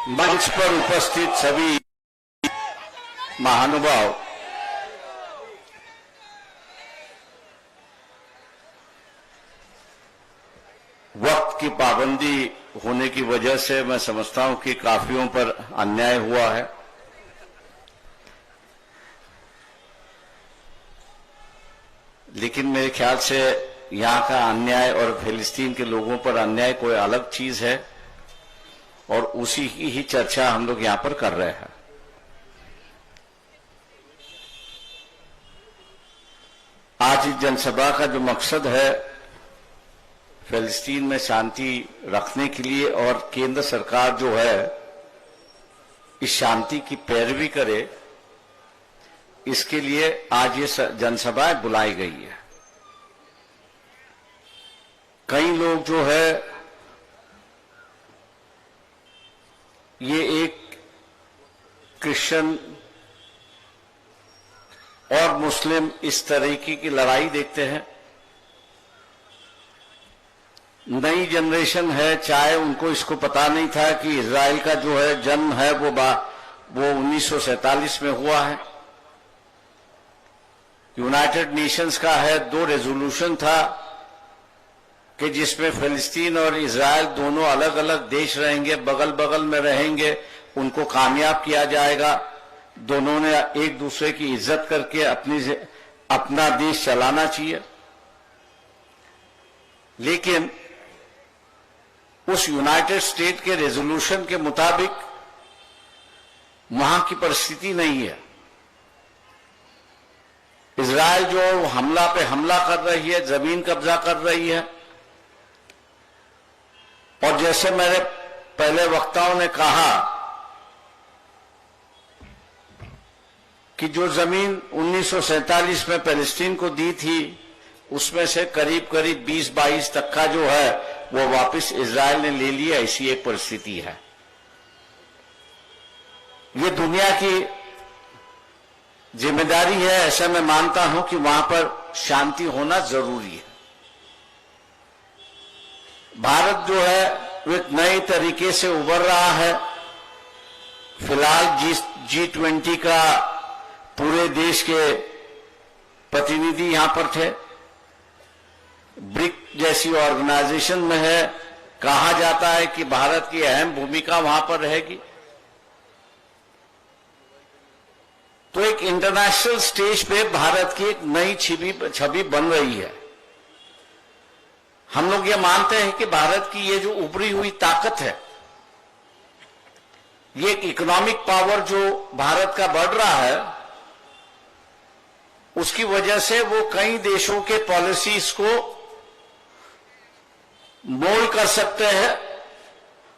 मंच पर उपस्थित सभी महानुभाव, वक्त की पाबंदी होने की वजह से मैं समझता हूं कि काफियों पर अन्याय हुआ है। लेकिन मेरे ख्याल से यहां का अन्याय और फिलिस्तीन के लोगों पर अन्याय कोई अलग चीज है और उसी की ही चर्चा हम लोग यहां पर कर रहे हैं। आज इस जनसभा का जो मकसद है फिलिस्तीन में शांति रखने के लिए और केंद्र सरकार जो है इस शांति की पैरवी करे, इसके लिए आज ये जनसभा बुलाई गई है। कई लोग जो है ये एक क्रिश्चियन और मुस्लिम इस तरीके की लड़ाई देखते हैं। नई जनरेशन है, चाहे उनको इसको पता नहीं था कि इजराइल का जो है जन्म है वो 1947 में हुआ है। यूनाइटेड नेशंस का है, 2 रेजोल्यूशन था कि जिसमें फिलिस्तीन और इजराइल दोनों अलग अलग देश रहेंगे, बगल बगल में रहेंगे, उनको कामयाब किया जाएगा। दोनों ने एक दूसरे की इज्जत करके अपना देश चलाना चाहिए। लेकिन उस यूनाइटेड स्टेट के रेजोल्यूशन के मुताबिक वहां की परिस्थिति नहीं है। इजराइल जो हमला पे हमला कर रही है, जमीन कब्जा कर रही है, और जैसे मेरे पहले वक्ताओं ने कहा कि जो जमीन 1947 में पैलेस्टीन को दी थी उसमें से करीब करीब 20-22 तक का जो है वो वापस इजराइल ने ले लिया। ऐसी एक परिस्थिति है। ये दुनिया की जिम्मेदारी है, ऐसा मैं मानता हूं कि वहां पर शांति होना जरूरी है। भारत जो है वो एक नए तरीके से उभर रहा है। फिलहाल G20 का पूरे देश के प्रतिनिधि यहां पर थे। ब्रिक जैसी ऑर्गेनाइजेशन में है, कहा जाता है कि भारत की अहम भूमिका वहां पर रहेगी। तो एक इंटरनेशनल स्टेज पे भारत की एक नई छवि बन रही है। हम लोग ये मानते हैं कि भारत की ये जो उभरी हुई ताकत है, ये एक इकोनॉमिक पावर जो भारत का बढ़ रहा है, उसकी वजह से वो कई देशों के पॉलिसीज को मोल्ड कर सकते हैं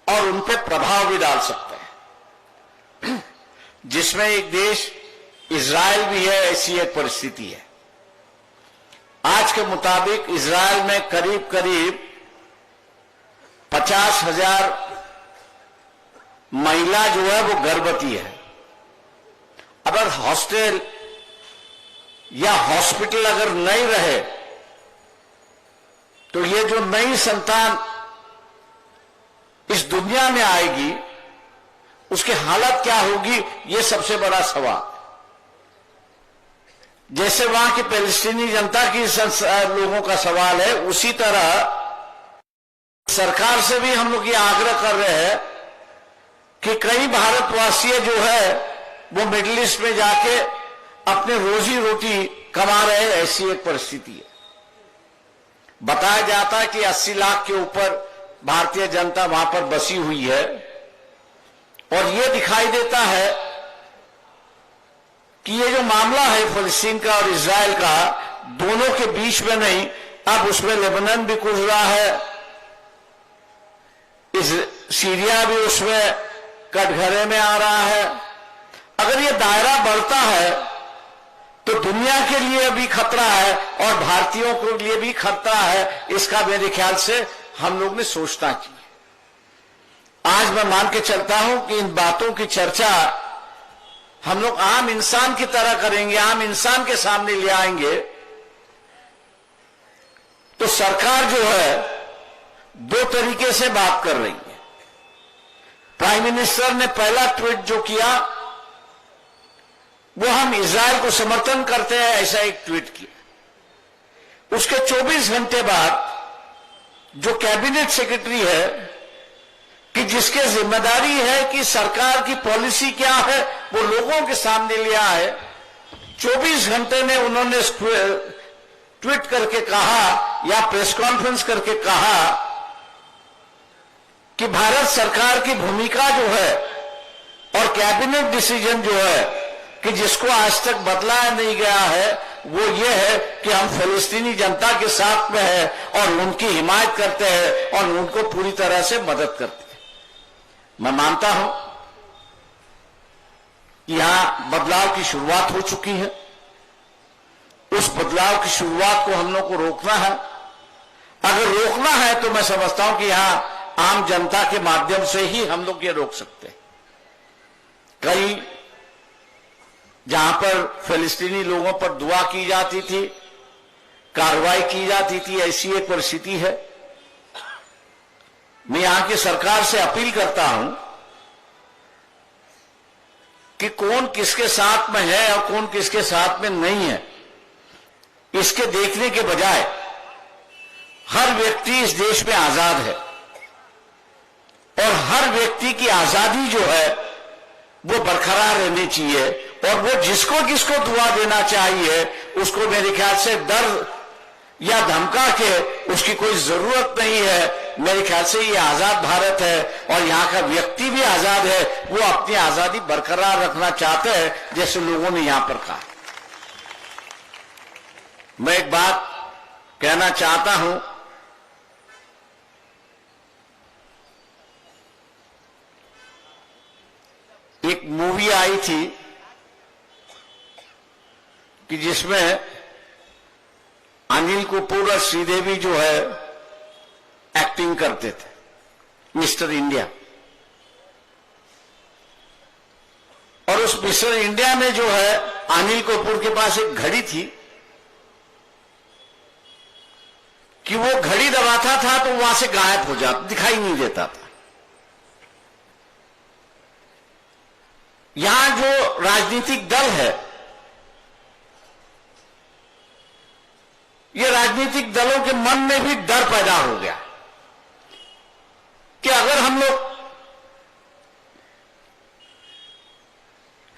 और उन पर प्रभाव भी डाल सकते हैं। जिसमें एक देश इजराइल भी है। ऐसी एक परिस्थिति है। आज के मुताबिक इजराइल में करीब करीब 50,000 महिला जो है वो गर्भवती है। अगर हॉस्टल या हॉस्पिटल अगर नहीं रहे तो ये जो नई संतान इस दुनिया में आएगी उसकी हालत क्या होगी, ये सबसे बड़ा सवाल। जैसे वहां की पैलेस्टीनी जनता की लोगों का सवाल है, उसी तरह सरकार से भी हम लोग ये आग्रह कर रहे हैं कि कई भारतवासी जो है वो मिडिल ईस्ट में जाके अपने रोजी रोटी कमा रहे हैं। ऐसी एक परिस्थिति है। बताया जाता है कि 80 लाख के ऊपर भारतीय जनता वहां पर बसी हुई है और ये दिखाई देता है कि ये जो मामला है फिलिस्तीन का और इजराइल का, दोनों के बीच में नहीं, अब उसमें लेबनान भी कुछ रहा है, सीरिया भी उसमें कटघरे में आ रहा है। अगर ये दायरा बढ़ता है तो दुनिया के लिए भी खतरा है और भारतीयों के लिए भी खतरा है। इसका मेरे ख्याल से हम लोग ने सोचना चाहिए। आज मैं मान के चलता हूं कि इन बातों की चर्चा हम लोग आम इंसान की तरह करेंगे, आम इंसान के सामने ले आएंगे, तो सरकार जो है 2 तरीके से बात कर रही है। प्राइम मिनिस्टर ने पहला ट्वीट जो किया वो हम इजराइल को समर्थन करते हैं ऐसा एक ट्वीट किया। उसके 24 घंटे बाद जो कैबिनेट सेक्रेटरी है कि जिसके जिम्मेदारी है कि सरकार की पॉलिसी क्या है वो लोगों के सामने लिया है, 24 घंटे में उन्होंने ट्वीट करके कहा या प्रेस कॉन्फ्रेंस करके कहा कि भारत सरकार की भूमिका जो है और कैबिनेट डिसीजन जो है कि जिसको आज तक बदलाया नहीं गया है वो ये है कि हम फिलिस्तीनी जनता के साथ में है और उनकी हिमायत करते हैं और उनको पूरी तरह से मदद करते हैं। मैं मानता हूं कि यहां बदलाव की शुरुआत हो चुकी है। उस बदलाव की शुरुआत को हम लोग को रोकना है। अगर रोकना है तो मैं समझता हूं कि यहां आम जनता के माध्यम से ही हम लोग ये रोक सकते हैं। कई जहां पर फिलिस्तीनी लोगों पर दुआ की जाती थी, कार्रवाई की जाती थी, ऐसी एक परिस्थिति है। मैं यहां की सरकार से अपील करता हूं कि कौन किसके साथ में है और कौन किसके साथ में नहीं है, इसके देखने के बजाय हर व्यक्ति इस देश में आजाद है और हर व्यक्ति की आजादी जो है वो बरकरार रहनी चाहिए और वो जिसको जिसको दुआ देना चाहिए उसको मेरे ख्याल से डर या धमका के उसकी कोई जरूरत नहीं है। मेरे ख्याल से ये आजाद भारत है और यहाँ का व्यक्ति भी आजाद है, वो अपनी आजादी बरकरार रखना चाहते हैं जैसे लोगों ने यहां पर कहा। मैं एक बात कहना चाहता हूं, एक मूवी आई थी कि जिसमें अनिल कपूर और श्रीदेवी जो है एक्टिंग करते थे, मिस्टर इंडिया। और उस मिस्टर इंडिया में जो है अनिल कपूर के पास एक घड़ी थी कि वो घड़ी दबाता था तो वहां से गायब हो जाता, दिखाई नहीं देता था। यहां जो राजनीतिक दल है, ये राजनीतिक दलों के मन में भी डर पैदा हो गया कि अगर हम लोग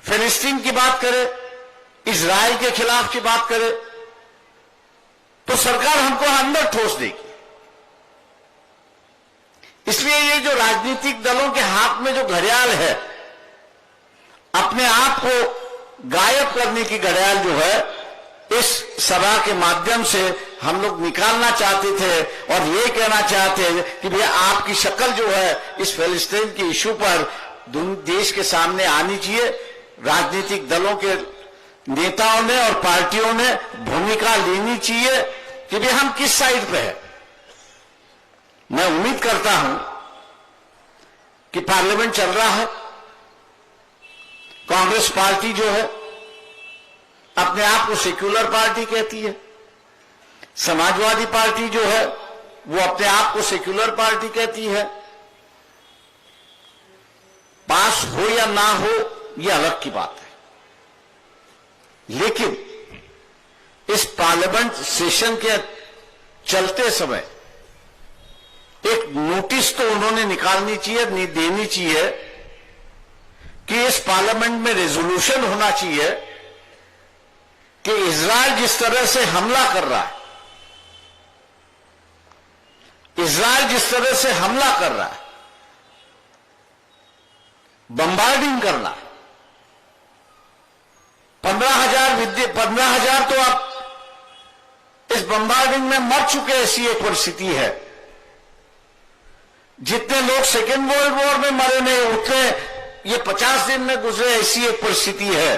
फिलिस्तीन की बात करें, इजराइल के खिलाफ की बात करें तो सरकार हमको अंदर ठोस देगी। इसलिए ये जो राजनीतिक दलों के हाथ में जो घड़ियाल है, अपने आप को गायब करने की घड़ियाल जो है, इस सभा के माध्यम से हम लोग निकालना चाहते थे और ये कहना चाहते हैं कि भैया आपकी शक्ल जो है इस फिलिस्तीन के इशू पर देश के सामने आनी चाहिए। राजनीतिक दलों के नेताओं ने और पार्टियों ने भूमिका लेनी चाहिए कि भैया हम किस साइड पे है। मैं उम्मीद करता हूं कि पार्लियामेंट चल रहा है, कांग्रेस पार्टी जो है अपने आप को सेक्युलर पार्टी कहती है, समाजवादी पार्टी जो है वो अपने आप को सेक्युलर पार्टी कहती है। पास हो या ना हो ये अलग की बात है, लेकिन इस पार्लियामेंट सेशन के चलते समय एक नोटिस तो उन्होंने निकालनी चाहिए, देनी चाहिए कि इस पार्लियामेंट में रेजोल्यूशन होना चाहिए कि इजराइल जिस तरह से हमला कर रहा है, इजराइल जिस तरह से हमला कर रहा है, बम्बार्डिंग करना, 15,000 तो आप इस बम्बार्डिंग में मर चुके, ऐसी एक परिस्थिति है। जितने लोग सेकेंड वर्ल्ड वॉर में मरे नहीं उतने ये 50 दिन में गुजरे, ऐसी एक परिस्थिति है।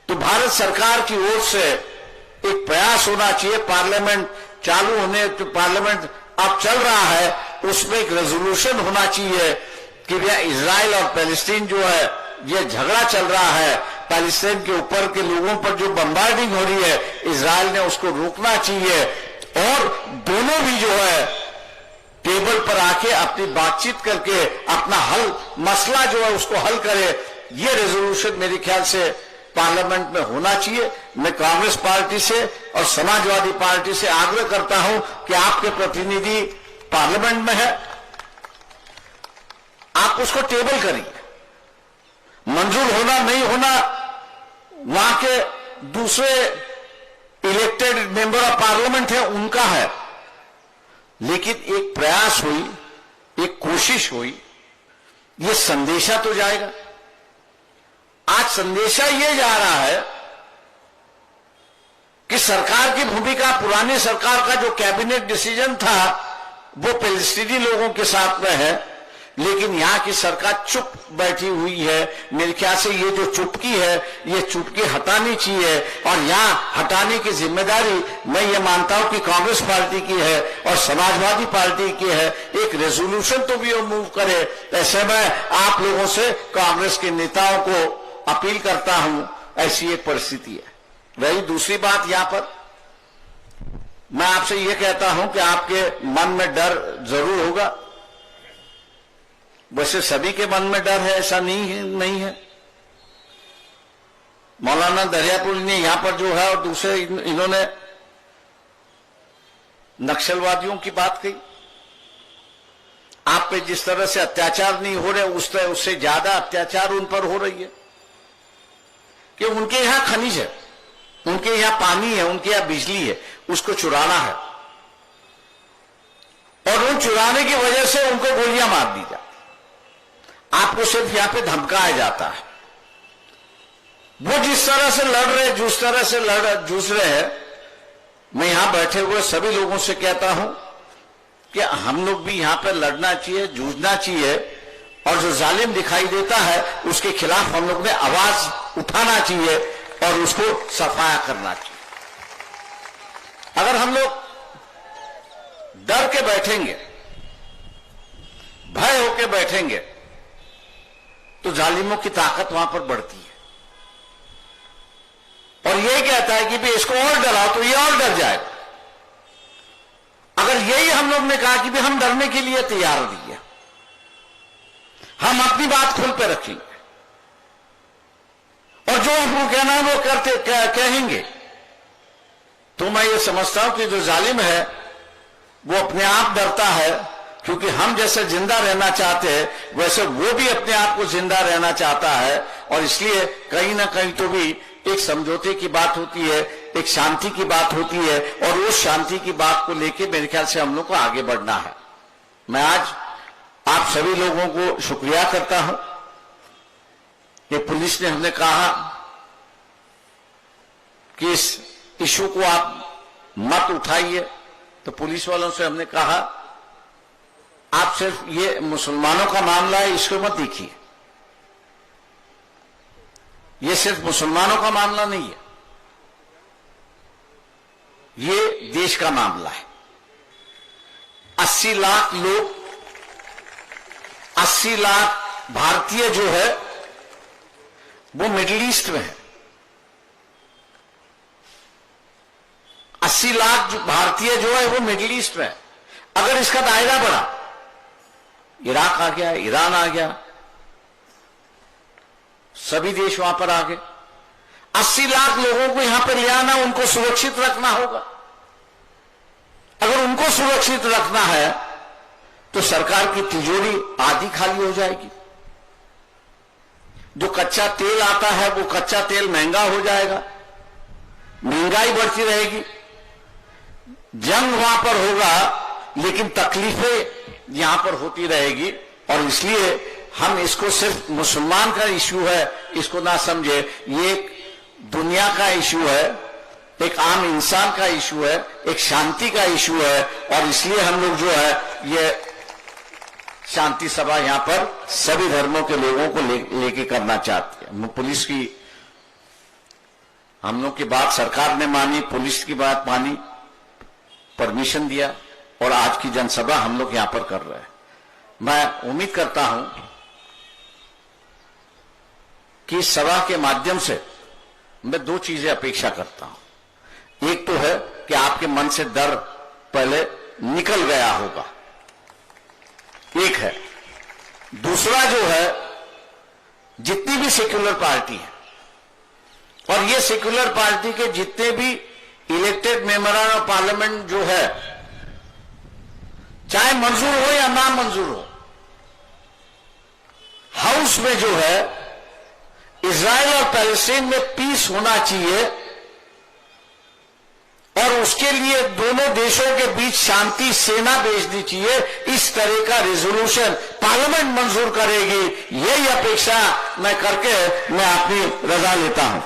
तो भारत सरकार की ओर से एक प्रयास होना चाहिए, पार्लियामेंट चालू होने, तो पार्लियामेंट अब चल रहा है उसमें एक रेजोल्यूशन होना चाहिए कि भैया इजराइल और पैलेस्टीन जो है ये झगड़ा चल रहा है, पैलेस्टीन के ऊपर के लोगों पर जो बम्बार्डिंग हो रही है, इजराइल ने उसको रोकना चाहिए और दोनों भी जो है टेबल पर आके अपनी बातचीत करके अपना हल मसला जो है उसको हल करे। ये रेजोल्यूशन मेरे ख्याल से पार्लियामेंट में होना चाहिए। मैं कांग्रेस पार्टी से और समाजवादी पार्टी से आग्रह करता हूं कि आपके प्रतिनिधि पार्लियामेंट में है, आप उसको टेबल करिए। मंजूर होना नहीं होना वहां के दूसरे इलेक्टेड मेंबर ऑफ पार्लियामेंट है, उनका है, लेकिन एक प्रयास हुई, एक कोशिश हुई, ये संदेशा तो जाएगा। आज संदेशा ये जा रहा है कि सरकार की भूमिका, पुरानी सरकार का जो कैबिनेट डिसीजन था वो पैलेस्टीनी लोगों के साथ में है, लेकिन यहां की सरकार चुप बैठी हुई है। मेरे ख्याल से ये जो चुपकी है, ये चुपकी हटानी चाहिए, और यहां हटाने की जिम्मेदारी मैं ये मानता हूं कि कांग्रेस पार्टी की है और समाजवादी पार्टी की है। एक रेजोल्यूशन तो भी वो मूव करे। ऐसे में आप लोगों से, कांग्रेस के नेताओं को अपील करता हूं, ऐसी एक परिस्थिति है। वही दूसरी बात, यहां पर मैं आपसे ये कहता हूं कि आपके मन में डर जरूर होगा। वैसे सभी के मन में डर है, ऐसा नहीं है। मौलाना दरियापुरी ने यहां पर जो है और दूसरे इन्होंने नक्सलवादियों की बात कही। आप पे जिस तरह से अत्याचार नहीं हो रहे, उससे ज्यादा अत्याचार उन पर हो रही है कि उनके यहां खनिज है, उनके यहां पानी है, उनके यहां बिजली है, उसको चुराना है, और उन चुराने की वजह से उनको गोलियां मार दी जाती। आपको सिर्फ यहां पे धमकाया जाता है। वो जिस तरह से लड़ रहे, जिस तरह से जूझ रहे हैं, मैं यहां बैठे हुए सभी लोगों से कहता हूं कि हम लोग भी यहां पर लड़ना चाहिए, जूझना चाहिए, और जो जालिम दिखाई देता है उसके खिलाफ हम लोग ने आवाज उठाना चाहिए और उसको सफाया करना चाहिए। अगर हम लोग डर के बैठेंगे, भय होके बैठेंगे, तो जालिमों की ताकत वहां पर बढ़ती है, और यही कहता है कि भी इसको और डराओ तो ये और डर जाएगा। अगर यही हम लोग ने कहा कि भी हम डरने के लिए तैयार नहीं है, हम अपनी बात खुल पे रखेंगे और जो हमको कहना है वो कहेंगे, तो मैं ये समझता हूं कि जो जालिम है वो अपने आप डरता है, क्योंकि हम जैसे जिंदा रहना चाहते हैं वैसे वो भी अपने आप को जिंदा रहना चाहता है, और इसलिए कहीं ना कहीं तो भी एक समझौते की बात होती है, एक शांति की बात होती है, और उस शांति की बात को लेकर मेरे ख्याल से हम लोग को आगे बढ़ना है। मैं आज आप सभी लोगों को शुक्रिया करता हूं कि पुलिस ने हमने कहा कि इस इशू को आप मत उठाइए, तो पुलिस वालों से हमने कहा आप सिर्फ ये मुसलमानों का मामला है, इसको मत देखिए, ये सिर्फ मुसलमानों का मामला नहीं है, ये देश का मामला है। 80 लाख लोग, 80 लाख भारतीय जो है वो मिडिल ईस्ट में है। 80 लाख भारतीय जो है वो मिडिल ईस्ट में है। अगर इसका दायरा बढ़ा, इराक आ गया, ईरान आ गया, सभी देश वहां पर आ गए। 80 लाख लोगों को यहां पर ले आना, उनको सुरक्षित रखना होगा। अगर उनको सुरक्षित रखना है तो सरकार की तिजोरी आधी खाली हो जाएगी। जो कच्चा तेल आता है वो कच्चा तेल महंगा हो जाएगा, महंगाई बढ़ती रहेगी, जंग वहां पर होगा, लेकिन तकलीफें यहां पर होती रहेगी। और इसलिए हम इसको सिर्फ मुसलमान का इश्यू है इसको ना समझे, ये एक दुनिया का इश्यू है, एक आम इंसान का इश्यू है, एक शांति का इश्यू है, और इसलिए हम लोग जो है ये शांति सभा यहां पर सभी धर्मों के लोगों को लेके करना चाहते हैं। पुलिस की हम लोग की बात सरकार ने मानी, पुलिस की बात मानी, परमिशन दिया, और आज की जनसभा हम लोग यहां पर कर रहे हैं। मैं उम्मीद करता हूं कि इस सभा के माध्यम से मैं 2 चीजें अपेक्षा करता हूं। एक तो है कि आपके मन से डर पहले निकल गया होगा, एक है। दूसरा जो है, जितनी भी सेक्युलर पार्टी है और ये सेक्युलर पार्टी के जितने भी इलेक्टेड मेंबरान ऑफ पार्लियामेंट जो है, चाहे मंजूर हो या ना मंजूर हो, हाउस में जो है इजराइल और पैलेस्टीन में पीस होना चाहिए और उसके लिए दोनों देशों के बीच शांति सेना भेजनी चाहिए। इस तरह का रेजोल्यूशन पार्लियामेंट मंजूर करेगी, यही अपेक्षा मैं करके मैं अपनी रजा लेता हूं।